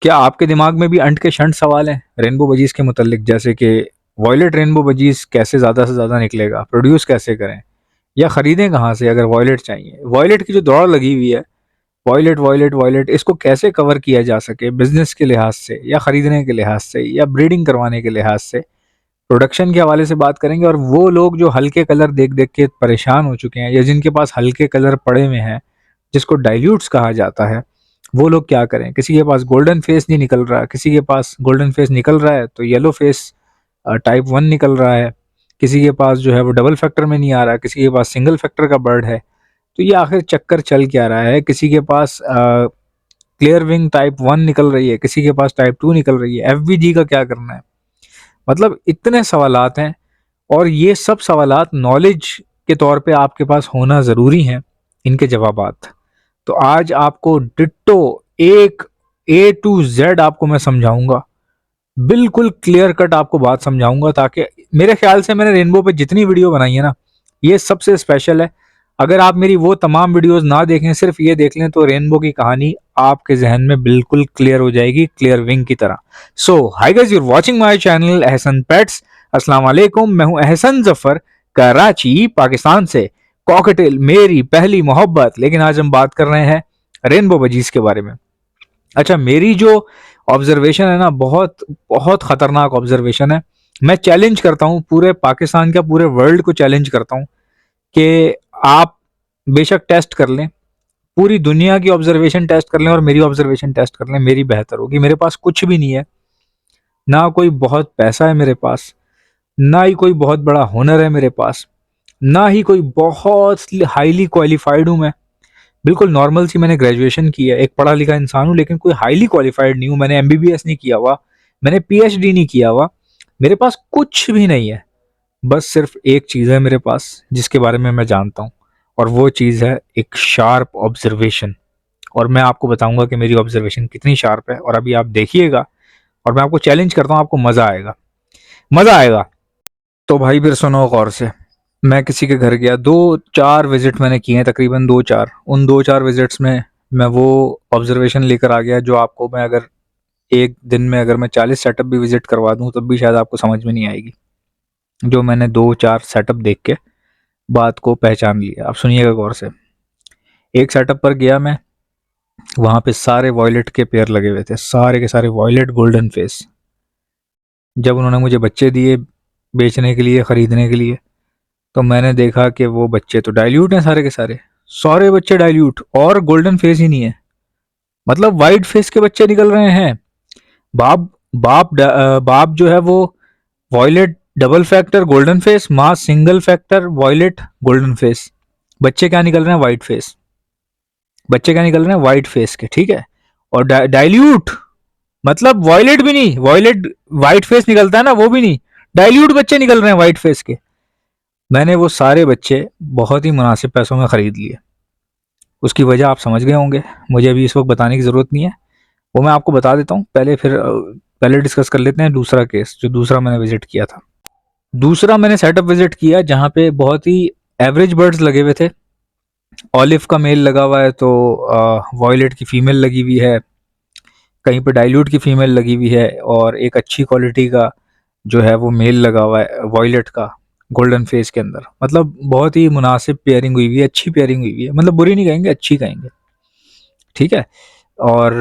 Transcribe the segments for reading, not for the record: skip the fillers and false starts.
क्या आपके दिमाग में भी अंट के शंट सवाल हैं रेनबो बजीज के मुतल्लिक, जैसे कि वॉयलेट रेनबो बजीज कैसे ज़्यादा से ज़्यादा निकलेगा, प्रोड्यूस कैसे करें, या ख़रीदें कहाँ से अगर वॉयलेट चाहिए, वॉयलेट की जो दौड़ लगी हुई है, वॉयलेट वॉयलेट वॉयलेट, इसको कैसे कवर किया जा सके बिजनेस के लिहाज से या ख़रीदने के लिहाज से या ब्रीडिंग करवाने के लिहाज से, प्रोडक्शन के हवाले से बात करेंगे। और वो लोग जो हल्के कलर देख देख के परेशान हो चुके हैं या जिनके पास हल्के कलर पड़े हुए हैं, जिसको डाइल्यूट्स कहा जाता है, वो लोग क्या करें। किसी के पास गोल्डन फेस नहीं निकल रहा, किसी के पास गोल्डन फेस निकल रहा है तो येलो फेस टाइप 1 निकल रहा है, किसी के पास जो है वो डबल फैक्टर में नहीं आ रहा, किसी के पास सिंगल फैक्टर का बर्ड है। तो ये आखिर चक्कर चल क्या रहा है। किसी के पास क्लियर विंग टाइप 1 निकल रही है, किसी के पास टाइप 2 निकल रही है, एफवीजी का क्या करना है। मतलब इतने सवालात हैं, और ये सब सवालात नॉलेज के तौर पे आपके पास होना ज़रूरी हैं, इनके जवाबात। तो आज आपको डिट्टो एक ए टू जेड आपको मैं समझाऊंगा, बिल्कुल क्लियर कट आपको बात समझाऊंगा, ताकि मेरे ख्याल से मैंने रेनबो पे जितनी वीडियो बनाई है ना, ये सबसे स्पेशल है। अगर आप मेरी वो तमाम वीडियोस ना देखें, सिर्फ ये देख लें, तो रेनबो की कहानी आपके जहन में बिल्कुल क्लियर हो जाएगी, क्लियर विंग की तरह। So hi guys, you are watching my channel Ehsan pets. अस्सलाम वालेकुम, मैं हूं एहसन जफर, कराची पाकिस्तान से। कॉकटेल मेरी पहली मोहब्बत। लेकिन आज हम बात कर रहे हैं रेनबो बजीज के बारे में। अच्छा, मेरी जो ऑब्जर्वेशन है ना, बहुत बहुत खतरनाक ऑब्जर्वेशन है। मैं चैलेंज करता हूँ पूरे पाकिस्तान का, पूरे वर्ल्ड को चैलेंज करता हूँ कि आप बेशक टेस्ट कर लें, पूरी दुनिया की ऑब्जर्वेशन टेस्ट कर लें और मेरी ऑब्जर्वेशन टेस्ट कर लें, मेरी बेहतर होगी। मेरे पास कुछ भी नहीं है, ना कोई बहुत पैसा है मेरे पास, ना ही कोई बहुत बड़ा हुनर है मेरे पास, ना ही कोई बहुत हाईली क्वालिफाइड हूँ मैं। बिल्कुल नॉर्मल सी मैंने ग्रेजुएशन की है, एक पढ़ा लिखा इंसान हूँ, लेकिन कोई हाईली क्वालिफाइड नहीं हूँ। मैंने एमबीबीएस नहीं किया हुआ, मैंने पीएचडी नहीं किया हुआ, मेरे पास कुछ भी नहीं है। बस सिर्फ एक चीज़ है मेरे पास जिसके बारे में मैं जानता हूँ, और वो चीज़ है एक शार्प ऑब्जर्वेशन। और मैं आपको बताऊंगा कि मेरी ऑब्जर्वेशन कितनी शार्प है, और अभी आप देखिएगा, और मैं आपको चैलेंज करता हूँ, आपको मज़ा आएगा, मज़ा आएगा। तो भाई फिर सुनो गौर से। मैं किसी के घर गया, 2-4 विजिट मैंने किए हैं, तकरीबन 2-4। उन 2-4 विजिट्स में मैं वो ऑब्जर्वेशन लेकर आ गया जो आपको मैं, अगर एक दिन में अगर मैं 40 सेटअप भी विजिट करवा दूं तब भी शायद आपको समझ में नहीं आएगी। जो मैंने 2-4 सेटअप देख के बात को पहचान लिया। आप सुनिएगा गौर से। एक सेटअप पर गया मैं, वहां पे सारे वॉयलेट के पेयर लगे हुए थे, सारे के सारे वॉयलेट गोल्डन फेस। जब उन्होंने मुझे बच्चे दिए बेचने के लिए, खरीदने के लिए, तो मैंने देखा कि वो बच्चे तो डाइल्यूट हैं, सारे के सारे, सारे बच्चे डाइल्यूट, और गोल्डन फेस ही नहीं है। मतलब वाइट फेस के बच्चे निकल रहे हैं। बाप बाप जो है वो violet double factor golden face, माँ single factor violet golden face. बच्चे क्या निकल रहे हैं, वाइट फेस। बच्चे क्या निकल रहे हैं, वाइट फेस के, ठीक है। और डाइल्यूट, मतलब वॉयलेट भी नहीं, वॉयलेट वाइट फेस निकलता है ना, वो भी नहीं, डाइल्यूट बच्चे निकल रहे हैं वाइट फेस के। मैंने वो सारे बच्चे बहुत ही मुनासिब पैसों में खरीद लिए। उसकी वजह आप समझ गए होंगे, मुझे अभी इस वक्त बताने की ज़रूरत नहीं है, वो मैं आपको बता देता हूँ। पहले डिस्कस कर लेते हैं दूसरा केस, जो दूसरा मैंने विजिट किया था। दूसरा मैंने सेटअप विजिट किया जहाँ पे बहुत ही एवरेज बर्ड्स लगे हुए थे। ऑलिव का मेल लगा हुआ है, तो वॉयलेट की फीमेल लगी हुई है, कहीं पे डाइल्यूट की फीमेल लगी हुई है, और एक अच्छी क्वालिटी का जो है वो मेल लगा हुआ है वॉयलेट का गोल्डन फेस के अंदर। मतलब बहुत ही मुनासिब पेयरिंग हुई हुई है, अच्छी पेयरिंग हुई हुई है, मतलब बुरी नहीं कहेंगे, अच्छी कहेंगे, ठीक है। और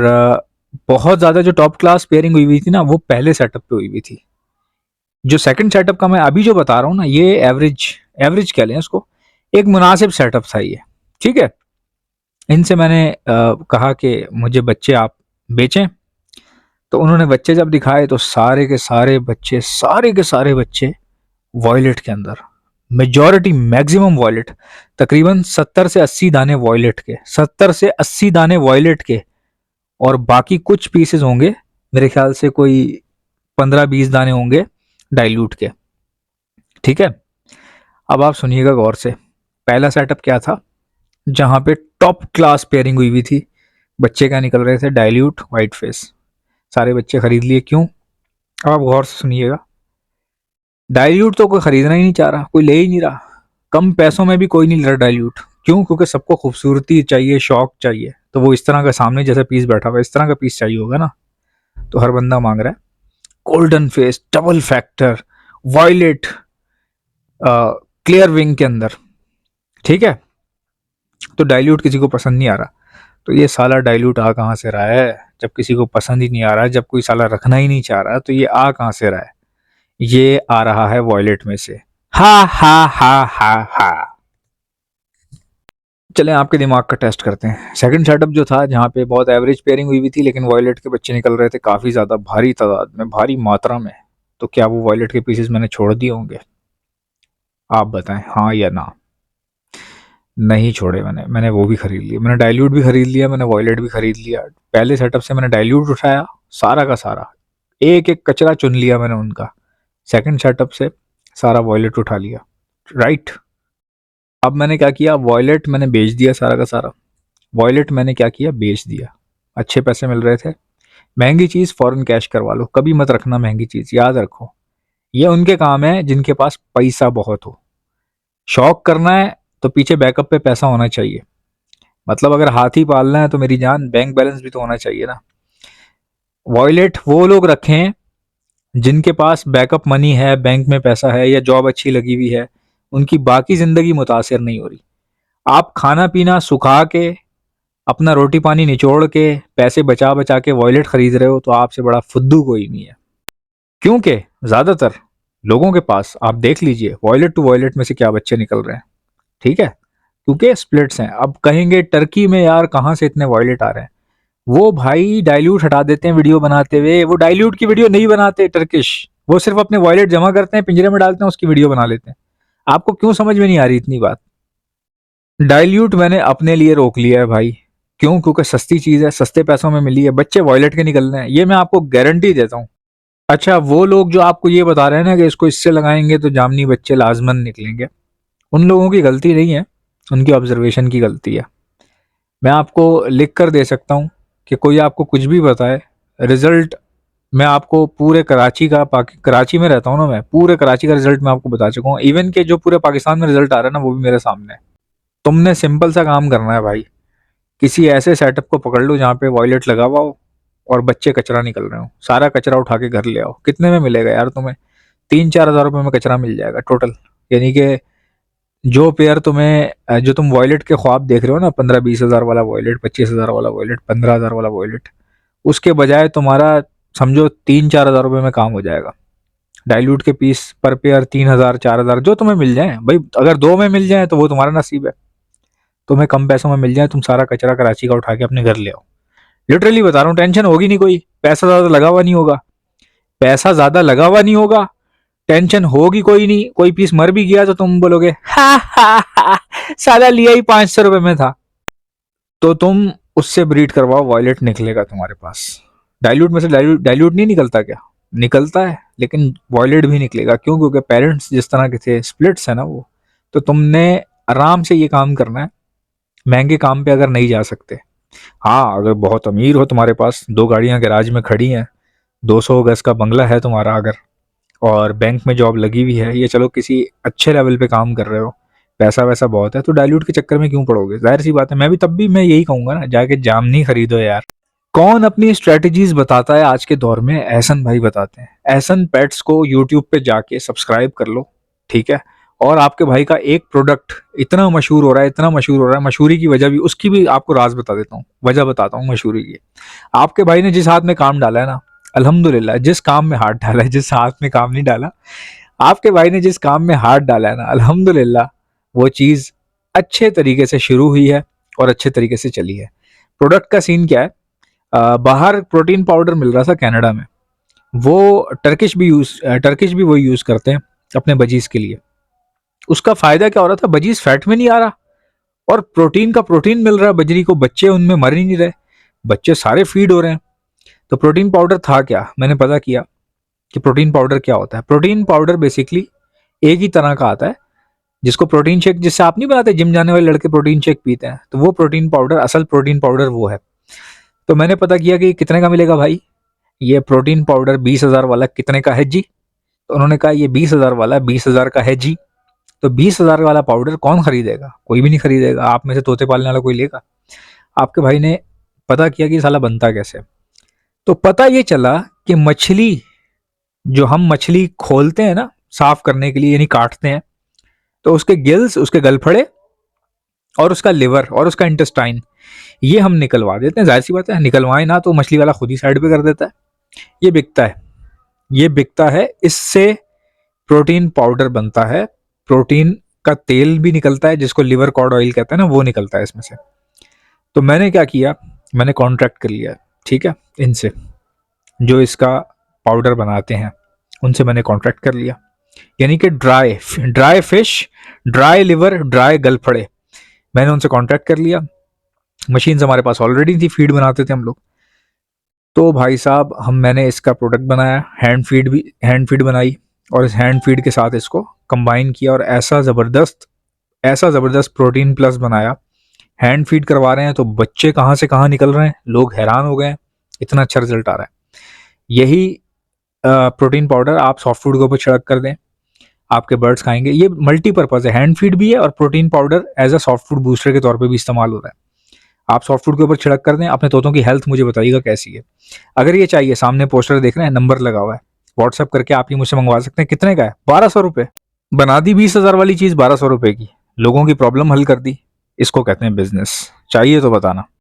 बहुत ज़्यादा जो टॉप क्लास पेयरिंग हुई हुई थी ना, वो पहले सेटअप पे हुई हुई थी। जो सेकंड सेटअप का मैं अभी जो बता रहा हूँ ना, ये एवरेज, एवरेज कह लें उसको, एक मुनासिब सेटअप था ये, ठीक है। इनसे मैंने कहा कि मुझे बच्चे आप बेचें, तो उन्होंने बच्चे जब दिखाए तो सारे के सारे बच्चे, सारे के सारे बच्चे वॉयलेट के अंदर, मेजॉरिटी मैक्सिमम वॉयलेट, तकरीबन 70 से 80 दाने वॉयलेट के, 70 से 80 दाने वॉयलेट के, और बाकी कुछ पीसेस होंगे, मेरे ख्याल से कोई 15-20 दाने होंगे डाइल्यूट के, ठीक है। अब आप सुनिएगा गौर से। पहला सेटअप क्या था, जहां पे टॉप क्लास पेयरिंग हुई हुई थी, बच्चे क्या निकल रहे थे, डाइल्यूट वाइट फेस, सारे बच्चे खरीद लिए। क्यों? अब आप गौर से सुनिएगा। डाइल्यूट तो कोई खरीदना ही नहीं चाह रहा, कोई ले ही नहीं रहा, कम पैसों में भी कोई नहीं ले रहा डाइल्यूट। क्यों? क्योंकि सबको खूबसूरती चाहिए, शौक चाहिए, तो वो इस तरह का सामने जैसा पीस बैठा हुआ है, इस तरह का पीस चाहिए होगा ना। तो हर बंदा मांग रहा है golden face, double factor, violet, clear wing के अंदर, ठीक है। तो डाइल्यूट किसी को पसंद नहीं आ रहा। तो ये साला डाइल्यूट आ कहाँ से रहा है? जब किसी को पसंद ही नहीं आ रहा है, जब कोई साला रखना ही नहीं चाह रहा, तो ये आ कहाँ से रहा है? ये आ रहा है वॉयलेट में से। हा हा हा हा हा। चलें आपके दिमाग का टेस्ट करते हैं। सेकंड सेटअप जो था, जहाँ पे बहुत एवरेज पेयरिंग हुई हुई थी, लेकिन वॉयलेट के बच्चे निकल रहे थे काफ़ी ज़्यादा भारी तादाद में, भारी मात्रा में। तो क्या वो वॉयलेट के पीसेस मैंने छोड़ दिए होंगे? आप बताएं, हाँ या ना। नहीं छोड़े मैंने वो भी खरीद लिया। मैंने डाइल्यूट भी खरीद लिया, मैंने वॉयलेट भी खरीद लिया। पहले सेटअप से मैंने डाइल्यूट उठाया, सारा का सारा, एक एक कचरा चुन लिया मैंने उनका। सेकंड सेटअप से सारा वॉयलेट उठा लिया, राइट। अब मैंने क्या किया, वॉयलेट मैंने बेच दिया सारा का सारा। वॉयलेट मैंने क्या किया, बेच दिया। अच्छे पैसे मिल रहे थे। महंगी चीज़ फ़ौरन कैश करवा लो, कभी मत रखना महंगी चीज़, याद रखो। ये उनके काम है जिनके पास पैसा बहुत हो। शौक करना है तो पीछे बैकअप पे पैसा होना चाहिए। मतलब अगर हाथी पालना है तो मेरी जान, बैंक बैलेंस भी तो होना चाहिए ना। वॉयलेट वो लोग रखें जिनके पास बैकअप मनी है, बैंक में पैसा है, या जॉब अच्छी लगी हुई है, उनकी बाकी ज़िंदगी मुतासिर नहीं हो रही। आप खाना पीना सुखा के, अपना रोटी पानी निचोड़ के, पैसे बचा बचा के वॉयलेट खरीद रहे हो, तो आपसे बड़ा फुद्दू कोई नहीं है। क्योंकि ज़्यादातर लोगों के पास आप देख लीजिए, वॉयलेट टू वॉयलेट में से क्या बच्चे निकल रहे हैं, ठीक है। क्योंकि स्प्लिट्स हैं। अब कहेंगे टर्की में यार कहाँ से इतने वॉयलेट आ रहे हैं? वो भाई डाइल्यूट हटा देते हैं वीडियो बनाते हुए। वो डाइल्यूट की वीडियो नहीं बनाते टर्किश, वो सिर्फ अपने वॉयलेट जमा करते हैं, पिंजरे में डालते हैं, उसकी वीडियो बना लेते हैं। आपको क्यों समझ में नहीं आ रही इतनी बात? डाइल्यूट मैंने अपने लिए रोक लिया है भाई। क्यों? क्योंकि सस्ती चीज़ है, सस्ते पैसों में मिली है, बच्चे वॉयलेट के निकल रहे हैं, ये मैं आपको गारंटी देता हूँ। अच्छा, वो लोग जो आपको ये बता रहे हैं ना कि इसको इससे लगाएंगे तो जामनी बच्चे लाजमन निकलेंगे, उन लोगों की गलती नहीं है, उनकी ऑब्जर्वेशन की गलती है। मैं आपको लिख कर दे सकता हूँ कि कोई आपको कुछ भी बताए, रिजल्ट मैं आपको पूरे कराची का, कराची में रहता हूँ ना मैं, पूरे कराची का रिजल्ट मैं आपको बता चुका हूँ। इवन के जो पूरे पाकिस्तान में रिजल्ट आ रहा है ना, वो भी मेरे सामने है। तुमने सिंपल सा काम करना है भाई, किसी ऐसे सेटअप को पकड़ लो जहाँ पे वॉयलेट लगा हुआ हो और बच्चे कचरा निकल रहे हो, सारा कचरा उठा के घर ले आओ। कितने में मिलेगा यार तुम्हें? 3-4 हज़ार रुपये में कचरा मिल जाएगा टोटल। यानी कि जो पेयर तुम्हें, जो तुम वॉयलेट के ख्वाब देख रहे हो ना, 15-20 हज़ार वाला वॉयलेट, 25 हज़ार वाला वॉयलेट, 15 हज़ार वाला वॉयलेट, उसके बजाय तुम्हारा समझो 3-4 हज़ार रुपये में काम हो जाएगा। डाइल्यूट के पीस पर पेयर 3 हज़ार 4 हज़ार जो तुम्हें मिल जाए भाई। अगर 2 में मिल जाए तो वो तुम्हारा नसीब है, तुम्हें कम पैसों में मिल जाए, तुम सारा कचरा कराची का उठा के अपने घर ले आओ। लिटरली बता रहा हूँ, टेंशन होगी नहीं कोई, पैसा ज़्यादा लगा हुआ नहीं होगा, पैसा ज़्यादा लगा हुआ नहीं होगा, टेंशन होगी कोई नहीं। कोई पीस मर भी गया तो तुम बोलोगे हा हा हा, साला लिया ही 500 रुपये में था। तो तुम उससे ब्रीड करवाओ, वॉयलेट निकलेगा तुम्हारे पास। डाइल्यूट में से डाइल्यूट नहीं निकलता क्या? निकलता है, लेकिन वॉयलेट भी निकलेगा। क्यों? क्योंकि पेरेंट्स जिस तरह के थे, स्प्लिट्स है ना वो। तो तुमने आराम से ये काम करना है, महंगे काम पे अगर नहीं जा सकते। हाँ, अगर बहुत अमीर हो, तुम्हारे पास 2 गाड़ियां गैराज में खड़ी हैं, 200 गज का बंगला है तुम्हारा अगर, और बैंक में जॉब लगी हुई है, ये चलो किसी अच्छे लेवल पे काम कर रहे हो, पैसा वैसा बहुत है, तो डाइल्यूट के चक्कर में क्यों पड़ोगे? जाहिर सी बात है, मैं भी तब भी मैं यही कहूंगा ना, जाके जामनी खरीदो यार। कौन अपनी स्ट्रेटजीज बताता है आज के दौर में? एहसन भाई बताते हैं। एहसन पेट्स को यूट्यूब पे जाके सब्सक्राइब कर लो, ठीक है। और आपके भाई का एक प्रोडक्ट इतना मशहूर हो रहा है, इतना मशहूर हो रहा है, मशहूरी की वजह भी, उसकी भी आपको राज बता देता हूँ, वजह बताता हूँ मशहूरी की। आपके भाई ने जिस हाथ में काम डाला है ना, अल्हम्दुलिल्लाह, जिस काम में हाथ डाला है, जिस हाथ में काम नहीं डाला, आपके भाई ने जिस काम में हाथ डाला है ना, अल्हम्दुलिल्लाह, वो चीज़ अच्छे तरीके से शुरू हुई है और अच्छे तरीके से चली है। प्रोडक्ट का सीन क्या है? बाहर प्रोटीन पाउडर मिल रहा था कनाडा में, वो टर्किश भी वही यूज़ करते हैं अपने बजीज के लिए। उसका फ़ायदा क्या हो रहा था? बजीज फैट में नहीं आ रहा, और प्रोटीन का प्रोटीन मिल रहा है बजरी को, बच्चे उनमें मर ही नहीं रहे, बच्चे सारे फीड हो रहे हैं। तो प्रोटीन पाउडर था क्या? मैंने पता किया कि प्रोटीन पाउडर क्या होता है। प्रोटीन पाउडर बेसिकली एक ही तरह का आता है, जिसको प्रोटीन शेक, जिससे आप नहीं बनाते, जिम जाने वाले लड़के प्रोटीन शेक पीते हैं, तो वो प्रोटीन पाउडर, असल प्रोटीन पाउडर वो है। तो मैंने पता किया कि कितने का मिलेगा भाई, ये प्रोटीन पाउडर 20 हज़ार वाला कितने का है जी? तो उन्होंने कहा ये 20 हज़ार वाला 20 हज़ार का है जी। तो 20 हज़ार वाला पाउडर कौन खरीदेगा? कोई भी नहीं खरीदेगा। आप में से तोते पालने वाला कोई लेगा? आपके भाई ने पता किया कि साला बनता कैसे। तो पता ये चला कि मछली, जो हम मछली खोलते हैं ना साफ करने के लिए, यानी काटते हैं, तो उसके गिल्स, उसके गलफड़े और उसका लिवर और उसका इंटेस्टाइन, ये हम निकलवा देते हैं। जाहिर सी बात है, निकलवाए ना तो मछली वाला खुद ही साइड पे कर देता है। ये बिकता है, ये बिकता है। इससे प्रोटीन पाउडर बनता है, प्रोटीन का तेल भी निकलता है, जिसको लिवर कॉर्ड ऑयल कहते हैं ना, वो निकलता है इसमें से। तो मैंने क्या किया, मैंने कॉन्ट्रैक्ट कर लिया, ठीक है, इनसे जो इसका पाउडर बनाते हैं, उनसे मैंने कॉन्ट्रैक्ट कर लिया। यानी कि dry dry fish, dry liver, dry गलफड़े, मैंने उनसे कॉन्ट्रैक्ट कर लिया। मशीन हमारे पास ऑलरेडी थी, फीड बनाते थे हम लोग। तो भाई साहब मैंने इसका प्रोडक्ट बनाया, हैंड फीड बनाई, और इस हैंड फीड के साथ इसको कंबाइन किया और ऐसा ज़बरदस्त प्रोटीन प्लस बनाया। हैंड फीड करवा रहे हैं तो बच्चे कहाँ से कहाँ निकल रहे हैं, लोग हैरान हो गए, इतना अच्छा रिजल्ट आ रहा है। यही प्रोटीन पाउडर आप सॉफ्ट फूड के ऊपर छिड़क कर दें, आपके बर्ड्स खाएंगे। ये मल्टीपर्पज़ है, हैंड फीड भी है और protein powder as a soft food booster के तौर पे भी इस्तेमाल हो रहा है। आप सॉफ्ट फूड के ऊपर छिड़क कर दें, अपने तोतों की हेल्थ मुझे बताइएगा कैसी है। अगर ये चाहिए, सामने पोस्टर देख रहे हैं, नंबर लगा हुआ है, व्हाट्सएप करके आप ये मुझसे मंगवा सकते हैं। कितने का है? 1200 रुपये। बना दी 20,000 वाली चीज़ 1200 रुपये की, लोगों की प्रॉब्लम हल कर दी। इसको कहते हैं बिजनेस। चाहिए तो बताना।